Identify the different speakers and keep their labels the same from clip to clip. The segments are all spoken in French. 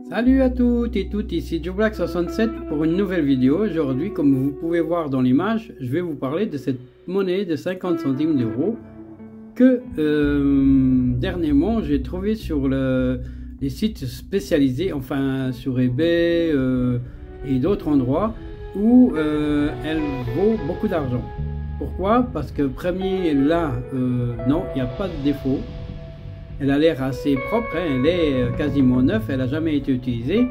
Speaker 1: Salut à toutes et toutes, ici JoeBlack67 pour une nouvelle vidéo. Aujourd'hui, comme vous pouvez voir dans l'image, je vais vous parler de cette monnaie de 50 centimes d'euros que dernièrement j'ai trouvé sur les sites spécialisés, enfin sur eBay et d'autres endroits où elle vaut beaucoup d'argent. Pourquoi? Parce que premier là, non, il n'y a pas de défaut. Elle a l'air assez propre, hein, elle est quasiment neuve, elle n'a jamais été utilisée.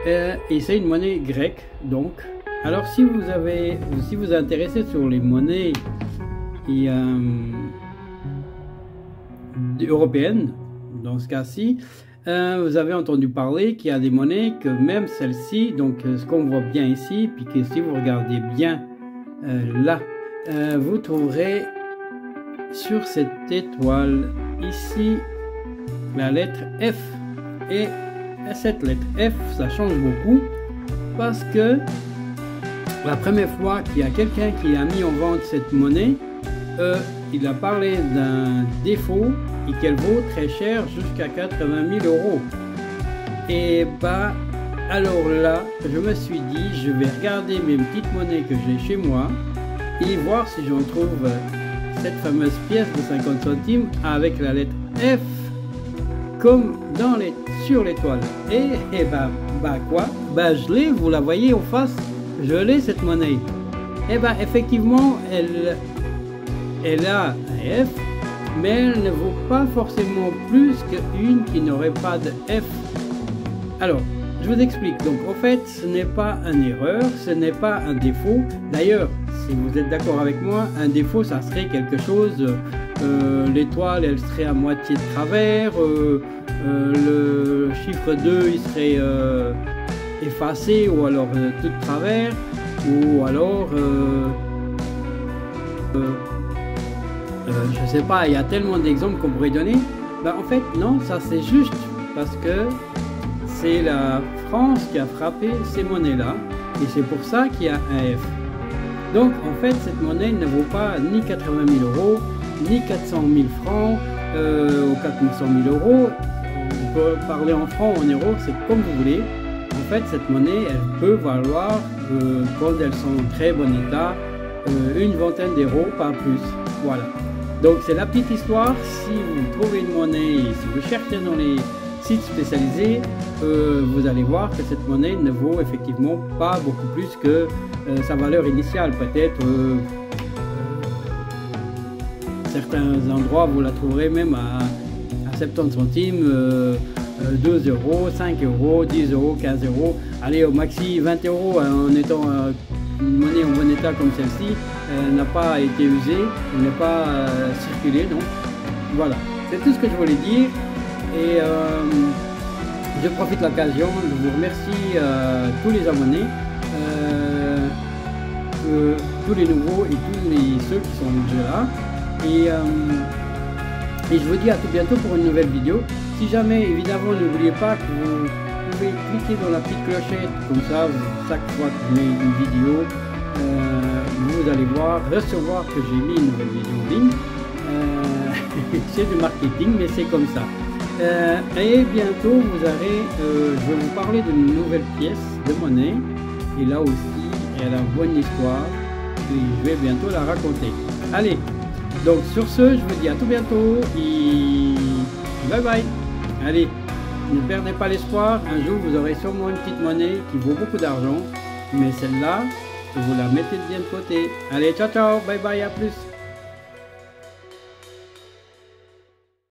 Speaker 1: Et c'est une monnaie grecque, donc. Alors si vous vous intéressez sur les monnaies européennes, dans ce cas-ci, vous avez entendu parler qu'il y a des monnaies que même celle-ci, donc ce qu'on voit bien ici, puis que si vous regardez bien là, vous trouverez sur cette étoile ici la lettre F, et cette lettre F ça change beaucoup parce que la première fois qu'il y a quelqu'un qui a mis en vente cette monnaie, il a parlé d'un défaut et qu'elle vaut très cher, jusqu'à 80 000 euros. Et bah alors là je me suis dit, je vais regarder mes petites monnaies que j'ai chez moi et voir si j'en trouve cette fameuse pièce de 50 centimes avec la lettre F comme sur l'étoile. Et bah quoi, bah je l'ai, vous la voyez en face, je l'ai cette monnaie. Et bah effectivement elle a un F, mais elle ne vaut pas forcément plus qu'une qui n'aurait pas de F. Alors je vous explique. Donc en fait ce n'est pas une erreur, ce n'est pas un défaut. D'ailleurs, si vous êtes d'accord avec moi, un défaut ça serait quelque chose, l'étoile elle serait à moitié de travers, le chiffre 2 il serait effacé, ou alors tout de travers, ou alors je sais pas, il y a tellement d'exemples qu'on pourrait donner. Bah en fait non, ça c'est juste parce que c'est la France qui a frappé ces monnaies là, et c'est pour ça qu'il y a un F. Donc en fait cette monnaie ne vaut pas ni 80 000 euros, ni 400 000 francs, ou 400 000 euros. On peut parler en francs, en euros, c'est comme vous voulez. En fait cette monnaie elle peut valoir, quand elles sont en très bon état, une vingtaine d'euros, pas plus. Voilà. Donc c'est la petite histoire. Si vous trouvez une monnaie, si vous cherchez dans les sites spécialisés, vous allez voir que cette monnaie ne vaut effectivement pas beaucoup plus que sa valeur initiale. Peut-être certains endroits vous la trouverez même à 70 centimes, 2 euros, 5 euros, 10 euros, 15 euros, allez au maxi 20 euros, en étant une monnaie en bon état comme celle-ci, n'a pas été usée, n'est pas circulée. Donc voilà, c'est tout ce que je voulais dire. Et je profite de l'occasion, je vous remercie tous les abonnés, tous les nouveaux et tous ceux qui sont déjà là. Et je vous dis à tout bientôt pour une nouvelle vidéo. Si jamais, évidemment, n'oubliez pas que vous pouvez cliquer dans la petite clochette, comme ça, chaque fois que je mets une vidéo, vous allez recevoir que j'ai mis une nouvelle vidéo en ligne. C'est du marketing, mais c'est comme ça. Et bientôt vous aurez, je vais vous parler d'une nouvelle pièce de monnaie, et là aussi elle a une bonne histoire et je vais bientôt la raconter. Allez, donc sur ce je vous dis à tout bientôt et bye bye. Allez, ne perdez pas l'espoir, un jour vous aurez sûrement une petite monnaie qui vaut beaucoup d'argent, mais celle-là vous la mettez bien de côté. Allez, ciao ciao, bye bye, à plus.